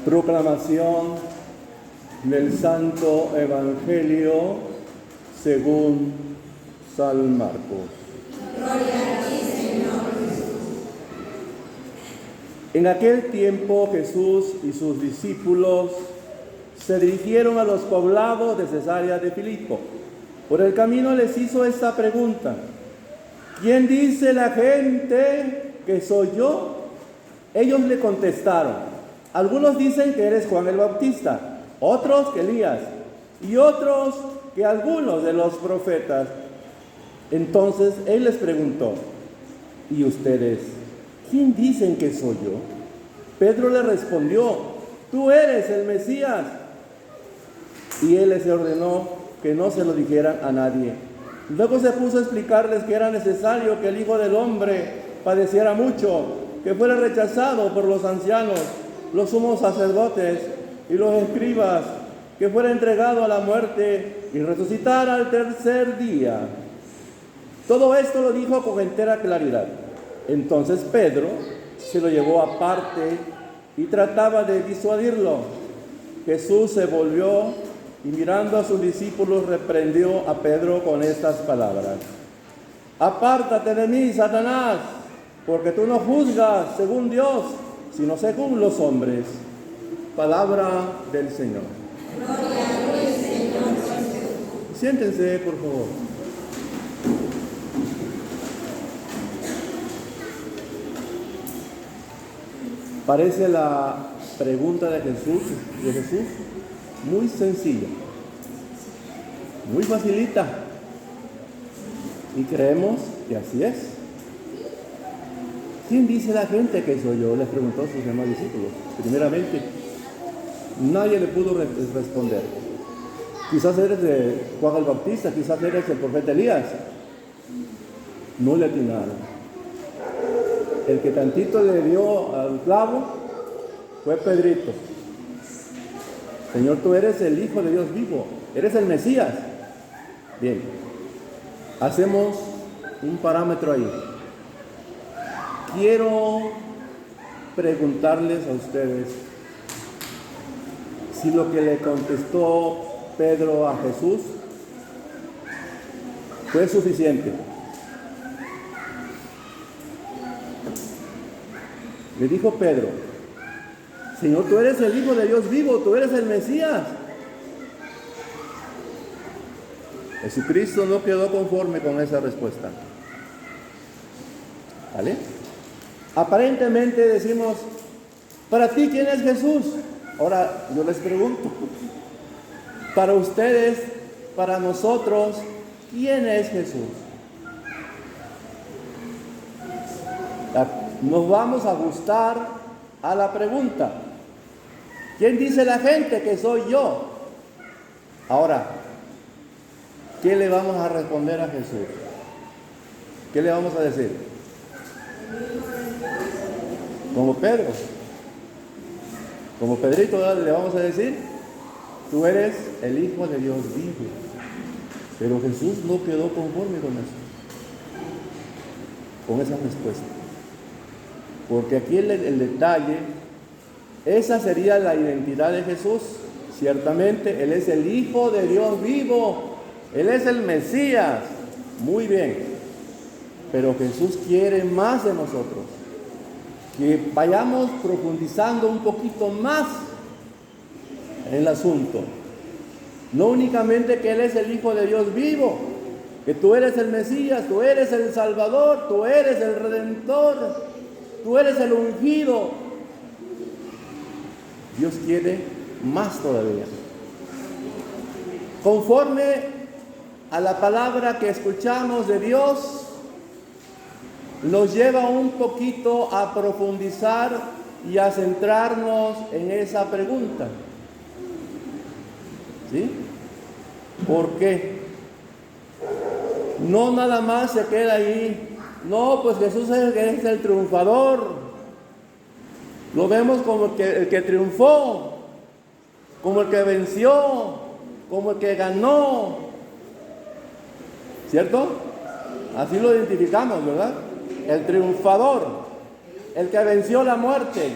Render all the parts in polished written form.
Proclamación del Santo Evangelio según San Marcos. Gloria a ti, Señor Jesús. En aquel tiempo Jesús y sus discípulos se dirigieron a los poblados de Cesarea de Filipo. Por el camino les hizo esta pregunta: ¿quién dice la gente que soy yo? Ellos le contestaron: algunos dicen que eres Juan el Bautista, otros que Elías, y otros que algunos de los profetas. Entonces él les preguntó: ¿y ustedes quién dicen que soy yo? Pedro le respondió: tú eres el Mesías. Y él les ordenó que no se lo dijeran a nadie. Luego se puso a explicarles que era necesario que el Hijo del Hombre padeciera mucho, que fuera rechazado por los ancianos, los sumos sacerdotes y los escribas, que fuera entregado a la muerte y resucitara al tercer día. Todo esto lo dijo con entera claridad. Entonces Pedro se lo llevó aparte y trataba de disuadirlo. Jesús se volvió y mirando a sus discípulos reprendió a Pedro con estas palabras: apártate de mí, Satanás, porque tú no juzgas según Dios, sino según los hombres. Palabra del Señor. Gloria a ti, Señor Jesús. Siéntense, por favor. Parece la pregunta de Jesús muy sencilla, muy facilita, y creemos que así es. ¿Quién dice la gente que soy yo?, les preguntó a sus demás discípulos. Primeramente, nadie le pudo responder. Quizás eres de Juan el Bautista, quizás eres el profeta Elías. No le atinaron. El que tantito le dio al clavo fue Pedrito. Señor, tú eres el Hijo de Dios vivo, eres el Mesías. Bien, hacemos un parámetro ahí. Quiero preguntarles a ustedes si lo que le contestó Pedro a Jesús fue suficiente. Le dijo Pedro: Señor, tú eres el Hijo de Dios vivo, tú eres el Mesías. Jesucristo no quedó conforme con esa respuesta. ¿Vale? Aparentemente decimos: para ti, ¿quién es Jesús? Ahora yo les pregunto, para ustedes, para nosotros, ¿quién es Jesús? Nos vamos a ajustar a la pregunta: ¿quién dice la gente que soy yo? Ahora, ¿qué le vamos a responder a Jesús? ¿Qué le vamos a decir? Como Pedro, como Pedrito, le vamos a decir: tú eres el Hijo de Dios vivo. Pero Jesús no quedó conforme con eso, con esa respuesta. Porque aquí el detalle, esa sería la identidad de Jesús. Ciertamente, Él es el Hijo de Dios vivo, Él es el Mesías. Muy bien, pero Jesús quiere más de nosotros, que vayamos profundizando un poquito más en el asunto. No únicamente que Él es el Hijo de Dios vivo, que tú eres el Mesías, tú eres el Salvador, tú eres el Redentor, tú eres el ungido. Dios quiere más todavía. Conforme a la palabra que escuchamos de Dios, nos lleva un poquito a profundizar y a centrarnos en esa pregunta. ¿Sí? ¿Por qué? No nada más se queda ahí. No, pues Jesús es el triunfador. Lo vemos como el que triunfó, como el que venció, como el que ganó. ¿Cierto? Así lo identificamos, ¿verdad? El triunfador, el que venció la muerte,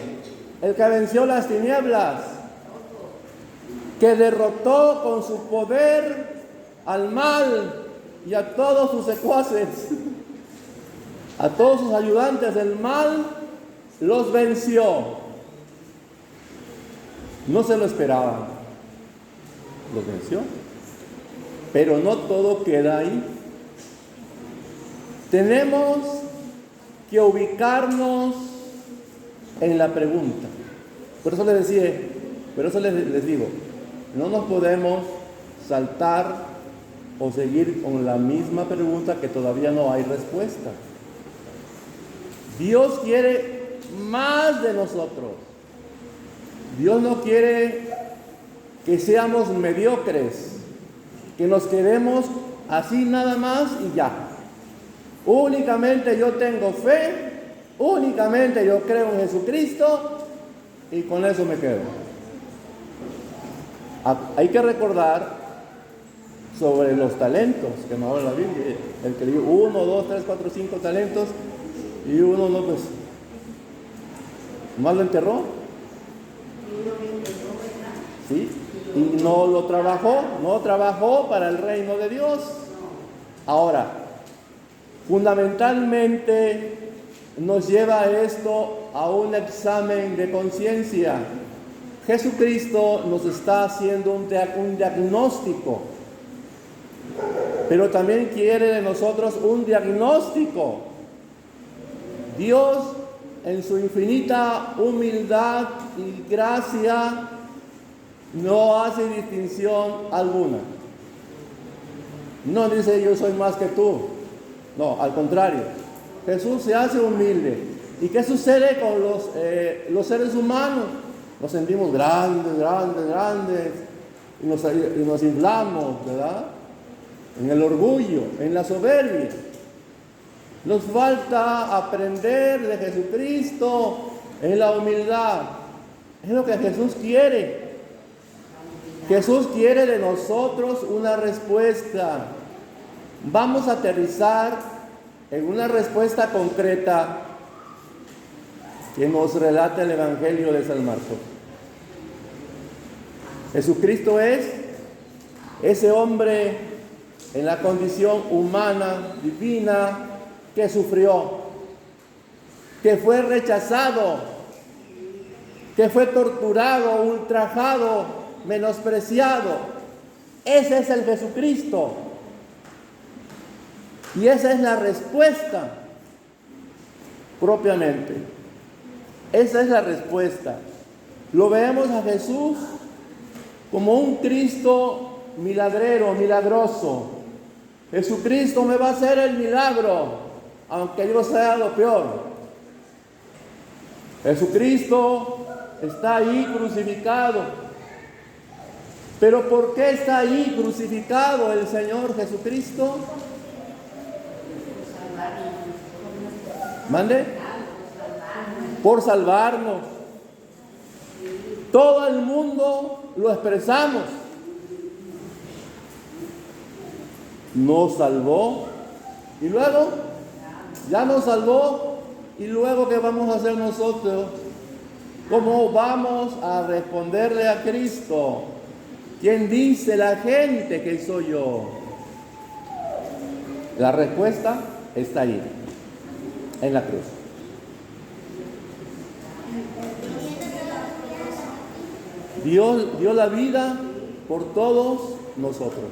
el que venció las tinieblas, que derrotó con su poder al mal y a todos sus secuaces, a todos sus ayudantes del mal, los venció. No se lo esperaban, los venció. Pero no todo queda ahí. Tenemos que ubicarnos en la pregunta. Por eso les digo, no nos podemos saltar o seguir con la misma pregunta que todavía no hay respuesta. Dios quiere más de nosotros. Dios no quiere que seamos mediocres, que nos quedemos así nada más y ya. Únicamente yo tengo fe, únicamente yo creo en Jesucristo y con eso me quedo. Hay que recordar sobre los talentos que nos habla la Biblia. El que dio 1, 2, 3, 4, 5 talentos y uno no, pues, más lo enterró. ¿Sí? Y no lo trabajó, no trabajó para el reino de Dios. Ahora, fundamentalmente nos lleva esto a un examen de conciencia. Jesucristo nos está haciendo un diagnóstico, pero también quiere de nosotros un diagnóstico. Dios, en su infinita humildad y gracia, no hace distinción alguna. No dice yo soy más que tú. No, al contrario. Jesús se hace humilde. ¿Y qué sucede con los seres humanos? Nos sentimos grandes y nos inflamos, ¿verdad? En el orgullo, en la soberbia. Nos falta aprender de Jesucristo en la humildad. Es lo que Jesús quiere. Jesús quiere de nosotros una respuesta. Vamos a aterrizar en una respuesta concreta que nos relata el Evangelio de San Marcos. Jesucristo es ese hombre en la condición humana, divina, que sufrió, que fue rechazado, que fue torturado, ultrajado, menospreciado. Ese es el Jesucristo. Y esa es la respuesta propiamente. Esa es la respuesta. Lo vemos a Jesús como un Cristo milagrero, milagroso. Jesucristo me va a hacer el milagro, aunque yo sea lo peor. Jesucristo está ahí crucificado. Pero ¿por qué está ahí crucificado el Señor Jesucristo? ¿Mande? Por salvarnos. Todo el mundo lo expresamos. Nos salvó y luego ya nos salvó y luego ¿qué vamos a hacer nosotros? ¿Cómo vamos a responderle a Cristo? ¿Quién dice la gente que soy yo? La respuesta está ahí, en la cruz. Dios dio la vida por todos nosotros.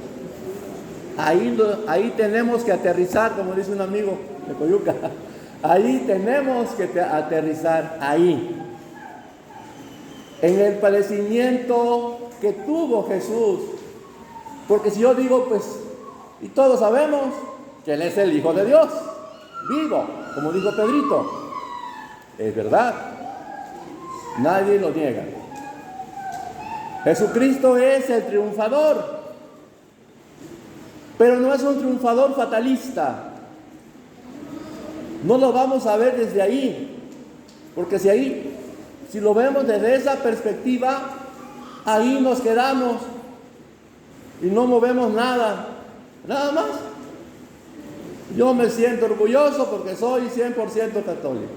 Ahí tenemos que aterrizar, como dice un amigo de Coyuca. Ahí tenemos que aterrizar, ahí. En el padecimiento que tuvo Jesús. Porque si yo digo, pues, y todos sabemos que Él es el Hijo de Dios, vivo, como dijo Pedrito. Es verdad. Nadie lo niega. Jesucristo es el triunfador. Pero no es un triunfador fatalista. No lo vamos a ver desde ahí. Porque si lo vemos desde esa perspectiva, ahí nos quedamos y no movemos nada. Nada más. Yo me siento orgulloso porque soy 100% católico.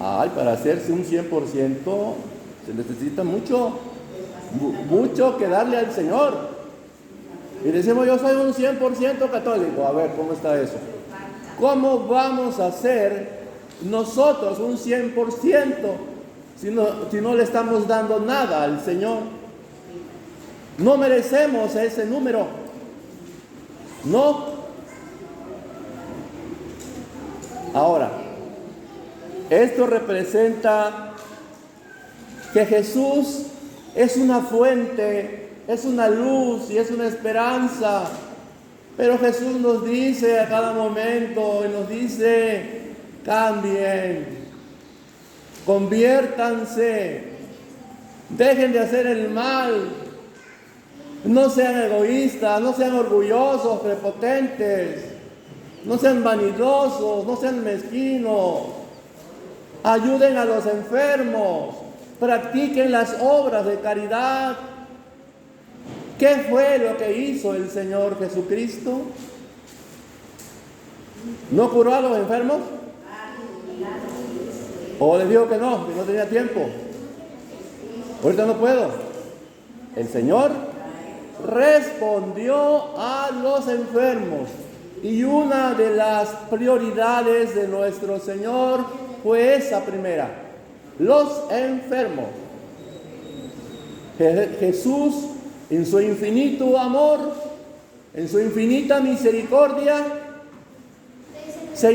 Ay, para hacerse un 100% se necesita mucho que darle al Señor. Y decimos, yo soy un 100% católico. A ver, ¿cómo está eso? ¿Cómo vamos a ser nosotros un 100% si no le estamos dando nada al Señor? No merecemos ese número. No. Ahora, esto representa que Jesús es una fuente, es una luz y es una esperanza. Pero Jesús nos dice a cada momento, y nos dice, cambien, conviértanse, dejen de hacer el mal, no sean egoístas, no sean orgullosos, prepotentes, no sean vanidosos, no sean mezquinos, ayuden a los enfermos, practiquen las obras de caridad. ¿Qué fue lo que hizo el Señor Jesucristo? ¿No curó a los enfermos? ¿O les dijo que no tenía tiempo? Ahorita no puedo. El Señor respondió a los enfermos. Y una de las prioridades de nuestro Señor fue esa primera: los enfermos. Jesús, en su infinito amor, en su infinita misericordia, se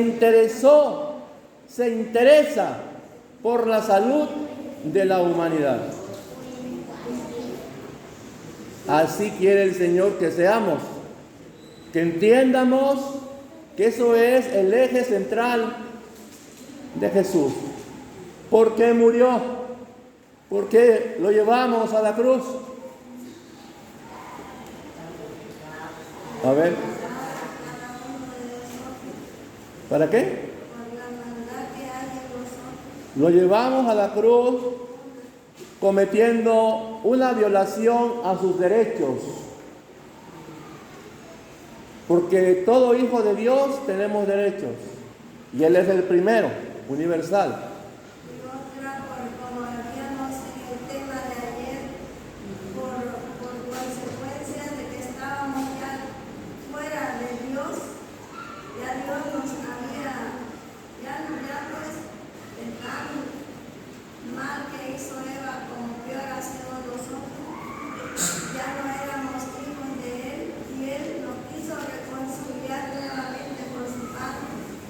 interesa por la salud de la humanidad. Así quiere el Señor que seamos, que entiendamos que eso es el eje central de Jesús. ¿Por qué murió? ¿Por qué lo llevamos a la cruz? A ver. ¿Para qué? Lo llevamos a la cruz cometiendo una violación a sus derechos. Porque todo hijo de Dios tenemos derechos. Y Él es el primero, universal.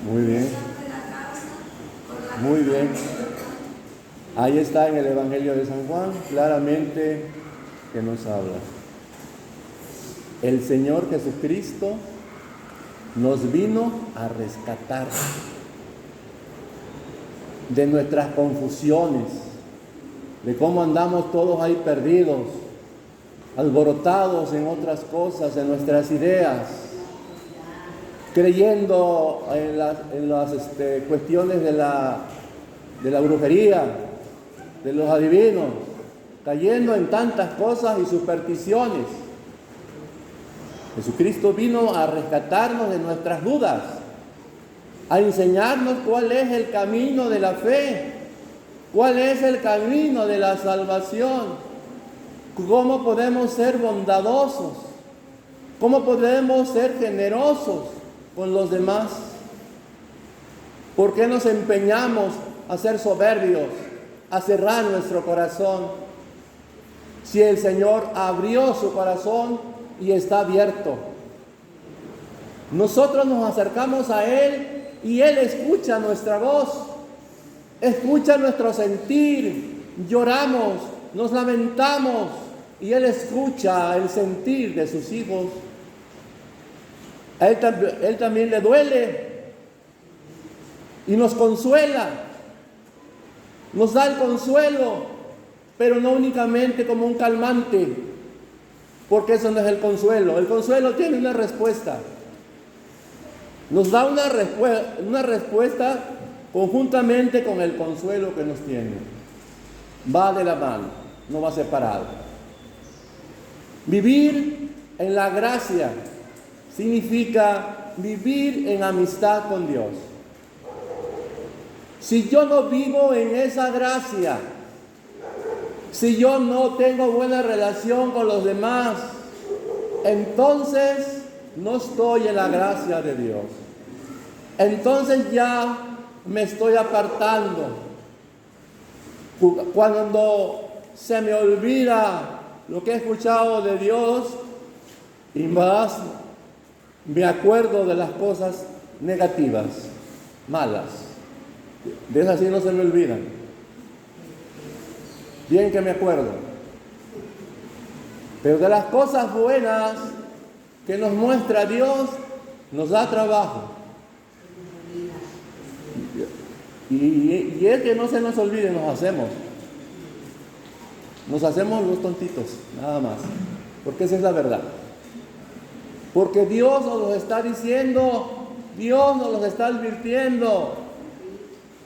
Muy bien. Muy bien. Ahí está en el Evangelio de San Juan, claramente que nos habla. El Señor Jesucristo nos vino a rescatar de nuestras confusiones, de cómo andamos todos ahí perdidos, alborotados en otras cosas, en nuestras ideas, creyendo en las cuestiones de la brujería, de los adivinos, cayendo en tantas cosas y supersticiones. Jesucristo vino a rescatarnos de nuestras dudas, a enseñarnos cuál es el camino de la fe, cuál es el camino de la salvación, cómo podemos ser bondadosos, cómo podemos ser generosos con los demás. ¿Por qué nos empeñamos a ser soberbios, a cerrar nuestro corazón, si el Señor abrió su corazón y está abierto? Nosotros nos acercamos a Él y Él escucha nuestra voz, escucha nuestro sentir, lloramos, nos lamentamos y Él escucha el sentir de sus hijos. A Él también le duele y nos consuela, nos da el consuelo, pero no únicamente como un calmante, porque eso no es el consuelo. El consuelo tiene una respuesta. Nos da una respuesta conjuntamente con el consuelo que nos tiene. Va de la mano, no va separado. Vivir en la gracia significa vivir en amistad con Dios. Si yo no vivo en esa gracia, si yo no tengo buena relación con los demás, entonces no estoy en la gracia de Dios. Entonces ya me estoy apartando. Cuando se me olvida lo que he escuchado de Dios y más me acuerdo de las cosas negativas, malas. De esas sí no se me olvidan. Bien que me acuerdo. Pero de las cosas buenas que nos muestra Dios, nos da trabajo. Y es que no se nos olvide, nos hacemos los tontitos, nada más. Porque esa es la verdad. Porque Dios nos lo está diciendo, Dios nos lo está advirtiendo.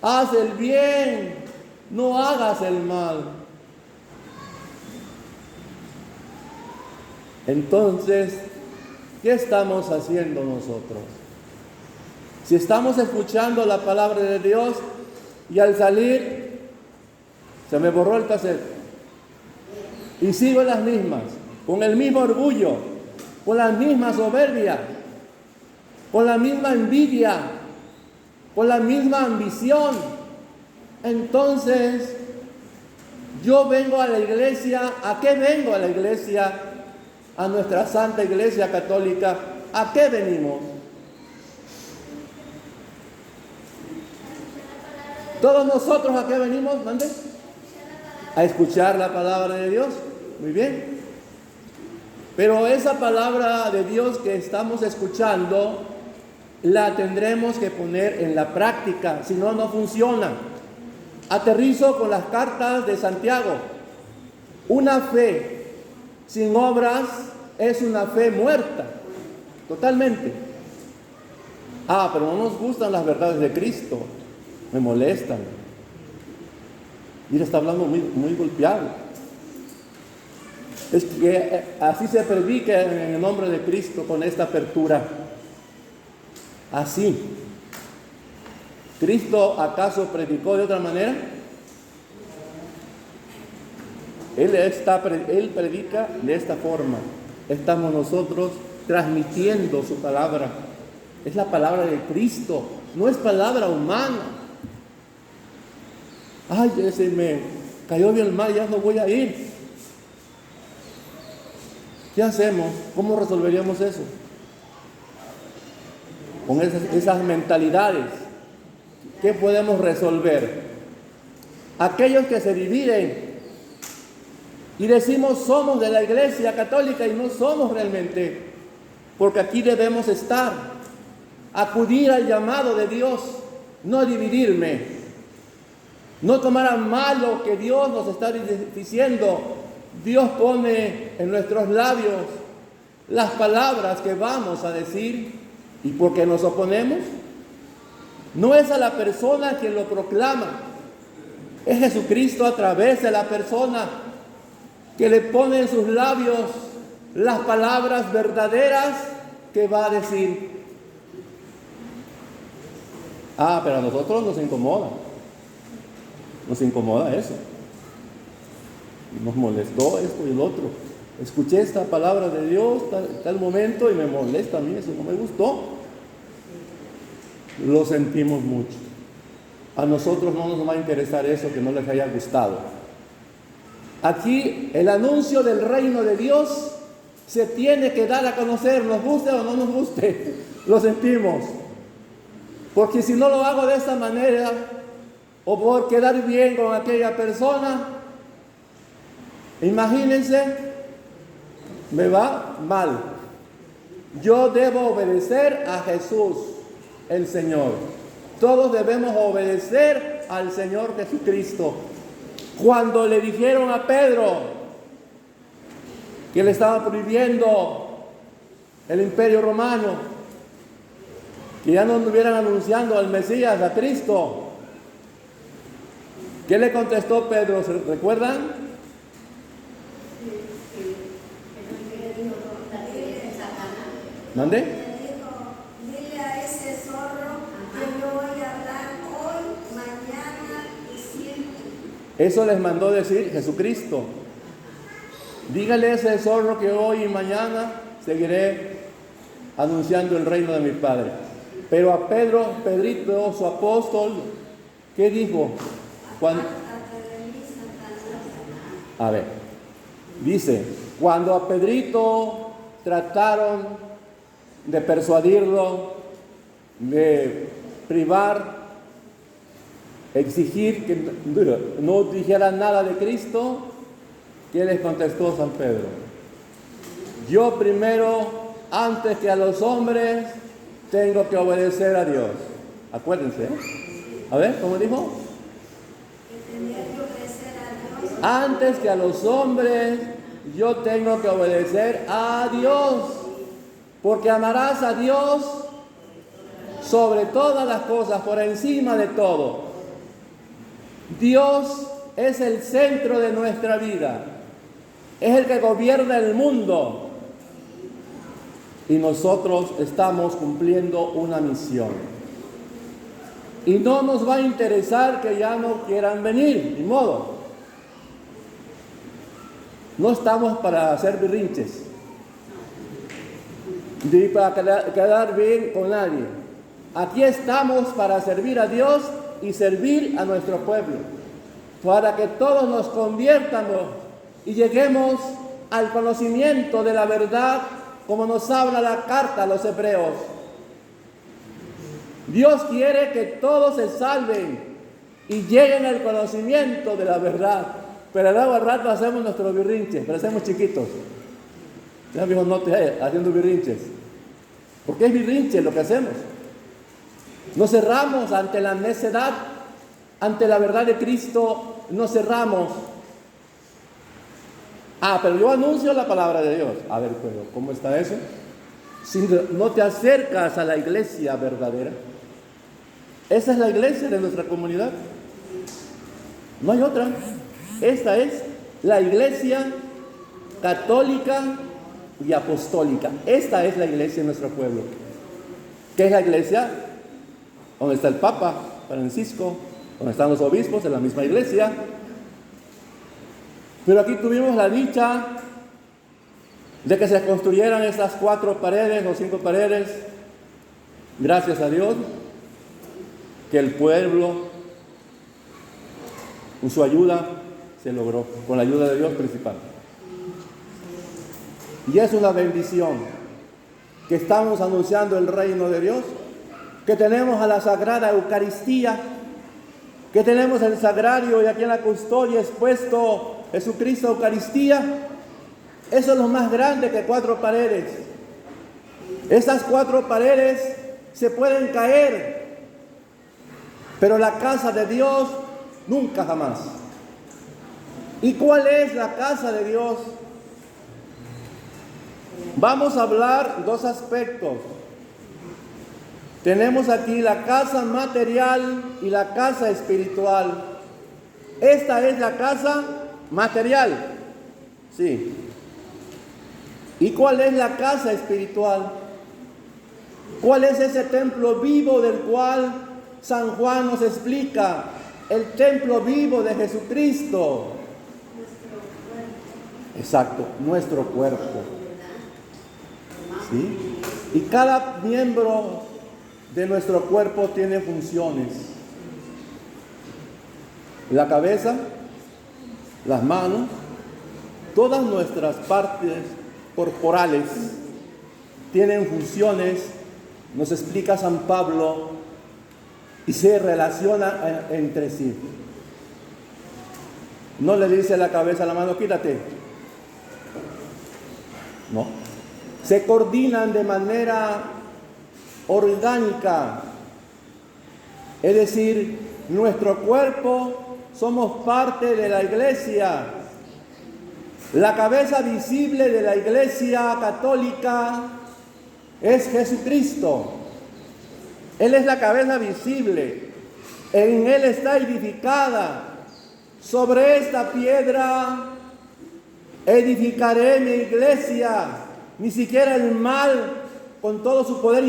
Haz el bien, no hagas el mal. Entonces, ¿qué estamos haciendo nosotros? Si estamos escuchando la palabra de Dios y al salir se me borró el cassette y sigo en las mismas, con el mismo orgullo, con la misma soberbia, con la misma envidia, con la misma ambición, entonces yo vengo a la iglesia. ¿A qué vengo a la iglesia? A nuestra Santa Iglesia Católica. ¿A qué venimos? Todos nosotros, ¿a qué venimos? ¿Mande? A escuchar la palabra de Dios. Muy bien. Pero esa palabra de Dios que estamos escuchando la tendremos que poner en la práctica, si no, no funciona. Aterrizo con las cartas de Santiago. Una fe sin obras es una fe muerta, totalmente. Pero no nos gustan las verdades de Cristo, me molestan. Mira, está hablando muy golpeado. Es que así se predica en el nombre de Cristo, con esta apertura. Así. ¿Cristo acaso predicó de otra manera? Él predica de esta forma. Estamos nosotros transmitiendo su palabra. Es la palabra de Cristo, no es palabra humana. Ay, ese me cayó bien mal, ya no voy a ir. ¿Qué hacemos? ¿Cómo resolveríamos eso? Con esas mentalidades, ¿qué podemos resolver? Aquellos que se dividen y decimos somos de la Iglesia Católica y no somos realmente, porque aquí debemos estar, acudir al llamado de Dios, no dividirme, no tomar a mal lo que Dios nos está diciendo. Dios pone en nuestros labios las palabras que vamos a decir. ¿Y por qué nos oponemos? No es a la persona quien lo proclama, es Jesucristo a través de la persona que le pone en sus labios las palabras verdaderas que va a decir. Pero a nosotros nos incomoda eso. Nos molestó esto y el otro. Escuché esta palabra de Dios tal momento y me molesta a mí, eso no me gustó. Lo sentimos mucho. A nosotros no nos va a interesar eso que no les haya gustado. Aquí el anuncio del reino de Dios se tiene que dar a conocer, nos guste o no nos guste, lo sentimos. Porque si no lo hago de esta manera, o por quedar bien con aquella persona, imagínense, me va mal. Yo debo obedecer a Jesús, el Señor. Todos debemos obedecer al Señor Jesucristo. Cuando le dijeron a Pedro que le estaba prohibiendo el imperio romano, que ya no estuvieran anunciando al Mesías, a Cristo, ¿qué le contestó Pedro? ¿Se recuerdan? ¿Mande? Dile a ese zorro que yo voy a hablar hoy, mañana Eso les mandó decir Jesucristo. Dígale a ese zorro que hoy y mañana seguiré anunciando el reino de mi Padre. Pero a Pedrito, su apóstol, ¿qué dijo? A ver, dice, cuando a Pedrito trataron de persuadirlo, de privar, exigir que no dijera nada de Cristo, ¿qué les contestó San Pedro? Yo primero, antes que a los hombres, tengo que obedecer a Dios. Acuérdense, ¿eh? A ver, ¿cómo dijo? Antes que a los hombres, yo tengo que obedecer a Dios. Porque amarás a Dios sobre todas las cosas, por encima de todo. Dios es el centro de nuestra vida. Es el que gobierna el mundo. Y nosotros estamos cumpliendo una misión. Y no nos va a interesar que ya no quieran venir, ni modo. No estamos para hacer berrinches, ni para quedar bien con nadie. Aquí estamos para servir a Dios y servir a nuestro pueblo, para que todos nos conviertamos y lleguemos al conocimiento de la verdad, como nos habla la carta a los hebreos. Dios quiere que todos se salven y lleguen al conocimiento de la verdad. Pero luego al rato hacemos nuestros berrinches, parecemos chiquitos. Ya dijo, no te haciendo berrinches. Porque es berrinche lo que hacemos. Nos cerramos ante la necedad, ante la verdad de Cristo, nos cerramos. Pero yo anuncio la palabra de Dios. A ver, pero ¿cómo está eso? Si no te acercas a la iglesia verdadera. Esa es la iglesia de nuestra comunidad. No hay otra. Esta es la iglesia católica y apostólica. Esta es la iglesia de nuestro pueblo. ¿Qué es la iglesia? Donde está el Papa Francisco, donde están los obispos, en la misma iglesia. Pero aquí tuvimos la dicha de que se construyeran estas 4 paredes o 5 paredes. Gracias a Dios, que el pueblo, con su ayuda, se logró, con la ayuda de Dios principal. Y es una bendición que estamos anunciando el reino de Dios, que tenemos a la Sagrada Eucaristía, que tenemos el sagrario y aquí en la custodia expuesto Jesucristo Eucaristía. Eso es lo más grande que 4 paredes. Estas 4 paredes se pueden caer, pero la casa de Dios nunca jamás. ¿Y cuál es la casa de Dios? Vamos a hablar 2 aspectos. Tenemos aquí la casa material y la casa espiritual. Esta es la casa material. Sí. ¿Y cuál es la casa espiritual? ¿Cuál es ese templo vivo del cual San Juan nos explica? El templo vivo de Jesucristo. Exacto, nuestro cuerpo. ¿Sí? Y cada miembro de nuestro cuerpo tiene funciones. La cabeza, las manos, todas nuestras partes corporales tienen funciones, nos explica San Pablo, y se relacionan entre sí. No le dice a la cabeza a la mano, quítate. No. Se coordinan de manera orgánica. Es decir, nuestro cuerpo somos parte de la iglesia. La cabeza visible de la iglesia católica es Jesucristo. Él es la cabeza visible. En Él está edificada. Sobre esta piedra edificaré mi iglesia. Ni siquiera el mal, con todo su poder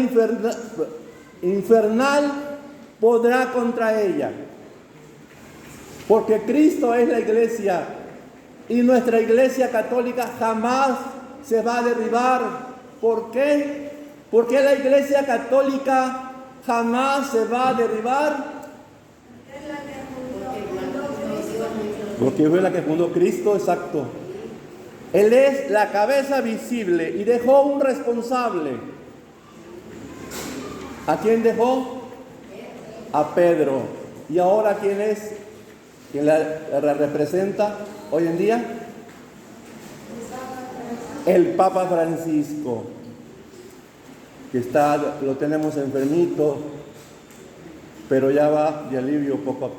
infernal, podrá contra ella. Porque Cristo es la iglesia y nuestra iglesia católica jamás se va a derribar. ¿Por qué? Porque la iglesia católica jamás se va a derribar. Porque fue la que fundó Cristo, exacto. Él es la cabeza visible y dejó un responsable. ¿A quién dejó? A Pedro. ¿Y ahora quién es? ¿Quién la representa hoy en día? El Papa Francisco, que lo tenemos enfermito, pero ya va de alivio poco a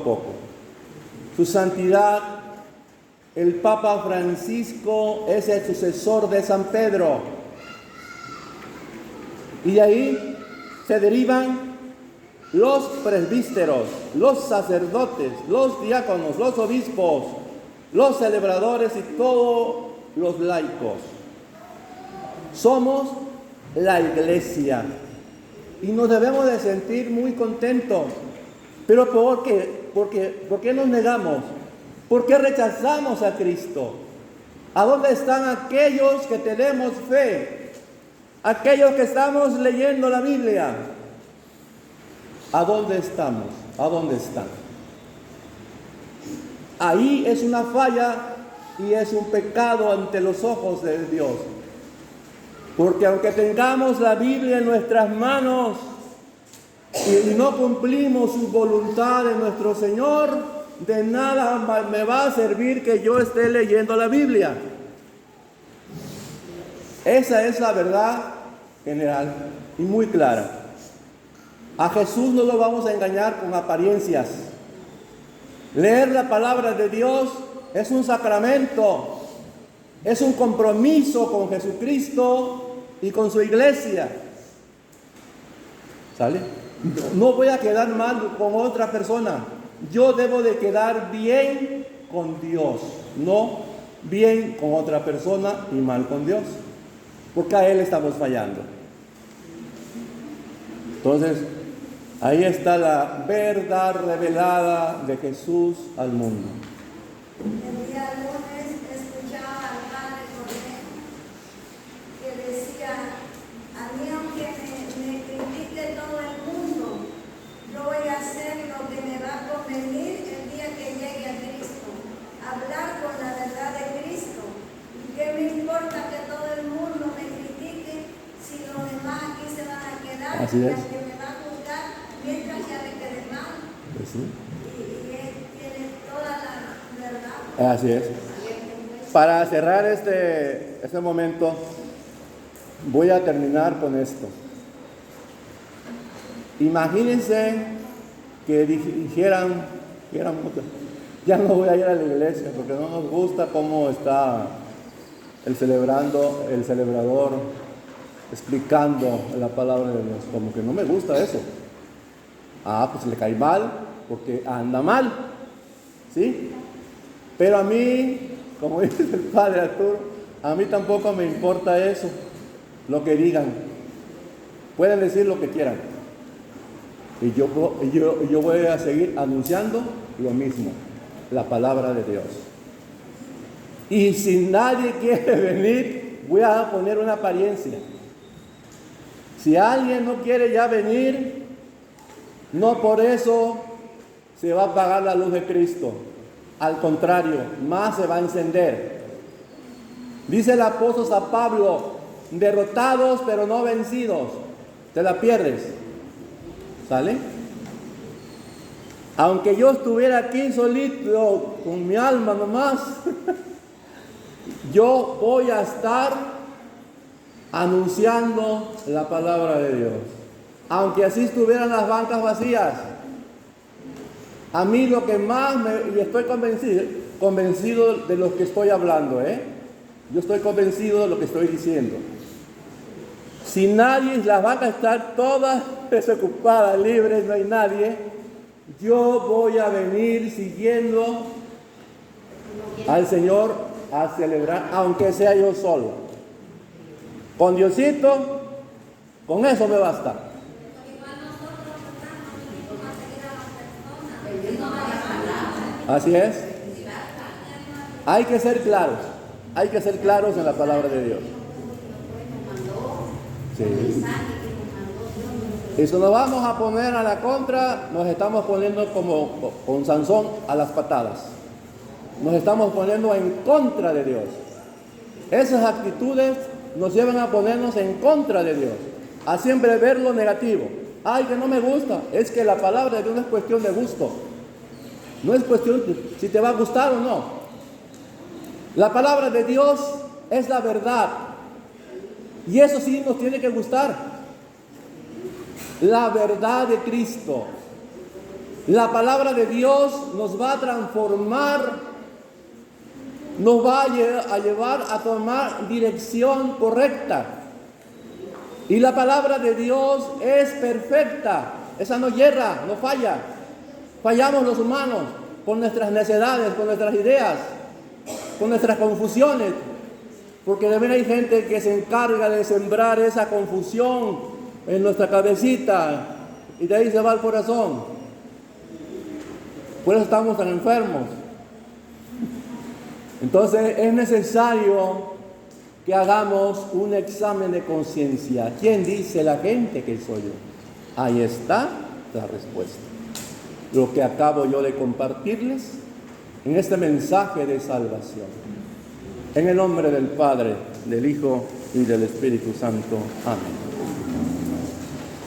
poco. Su santidad, el Papa Francisco, es el sucesor de San Pedro. Y de ahí se derivan los presbíteros, los sacerdotes, los diáconos, los obispos, los celebradores y todos los laicos. Somos la iglesia y nos debemos de sentir muy contentos. ¿Pero por qué? ¿Por qué nos negamos? ¿Por qué rechazamos a Cristo? ¿A dónde están aquellos que tenemos fe? Aquellos que estamos leyendo la Biblia. ¿A dónde estamos? ¿A dónde están? Ahí es una falla y es un pecado ante los ojos de Dios. Porque aunque tengamos la Biblia en nuestras manos y no cumplimos su voluntad de nuestro Señor, de nada me va a servir que yo esté leyendo la Biblia. Esa es la verdad general y muy clara. A Jesús no lo vamos a engañar con apariencias. Leer la palabra de Dios es un sacramento, es un compromiso con Jesucristo y con su iglesia. ¿Sale? No voy a quedar mal con otra persona. Yo debo de quedar bien con Dios, no bien con otra persona y mal con Dios, porque a Él estamos fallando. Entonces, ahí está la verdad revelada de Jesús al mundo. El día lunes escuchaba al padre Cornejo que decía: a mí aunque me critique todo el mundo, yo voy a hacer lo que me va a convenir el día que llegue a Cristo, hablar con la verdad de Cristo. ¿Y qué me importa que todo el mundo me critique si los demás aquí se van a quedar? Así es. Y al que me va a juzgar mientras ya le quede mal. Pues sí. Y él tiene toda la verdad. Así es. Para cerrar este momento, voy a terminar con esto. Imagínense que dijeran, ya no voy a ir a la iglesia porque no nos gusta cómo está el celebrador explicando la palabra de Dios. Como que no me gusta eso. Pues le cae mal porque anda mal. ¿Sí? Pero a mí, como dice el padre Arturo, a mí tampoco me importa eso, lo que digan. Pueden decir lo que quieran. Y yo voy a seguir anunciando lo mismo, la palabra de Dios. Y si nadie quiere venir, voy a poner una apariencia. Si alguien no quiere ya venir, no por eso se va a apagar la luz de Cristo. Al contrario, más se va a encender. Dice el apóstol San Pablo: derrotados pero no vencidos. Te la pierdes. ¿Sale? Aunque yo estuviera aquí solito, con mi alma nomás, yo voy a estar anunciando la palabra de Dios. Aunque así estuvieran las bancas vacías. A mí lo que más y estoy convencido de lo que estoy hablando, Yo estoy convencido de lo que estoy diciendo. Si nadie, las van a estar todas desocupadas, libres, no hay nadie, yo voy a venir siguiendo al Señor a celebrar, aunque sea yo solo. Con Diosito, con eso me basta. Así es. Hay que ser claros en la palabra de Dios. Sí. Y si nos vamos a poner a la contra, nos estamos poniendo como con Sansón a las patadas. Nos estamos poniendo en contra de Dios. Esas actitudes nos llevan a ponernos en contra de Dios, a siempre ver lo negativo. Ay, que no me gusta. Es que la palabra de Dios no es cuestión de gusto. No es cuestión de si te va a gustar o no. La palabra de Dios es la verdad. Y eso sí nos tiene que gustar. La verdad de Cristo. La palabra de Dios nos va a transformar, nos va a llevar a tomar dirección correcta. Y la palabra de Dios es perfecta. Esa no yerra, no falla. Fallamos los humanos con nuestras necedades, con nuestras ideas, con nuestras confusiones. Porque también hay gente que se encarga de sembrar esa confusión en nuestra cabecita y de ahí se va el corazón. Por eso estamos tan enfermos. Entonces es necesario que hagamos un examen de conciencia. ¿Quién dice la gente que soy yo? Ahí está la respuesta. Lo que acabo yo de compartirles en este mensaje de salvación. En el nombre del Padre, del Hijo y del Espíritu Santo. Amén.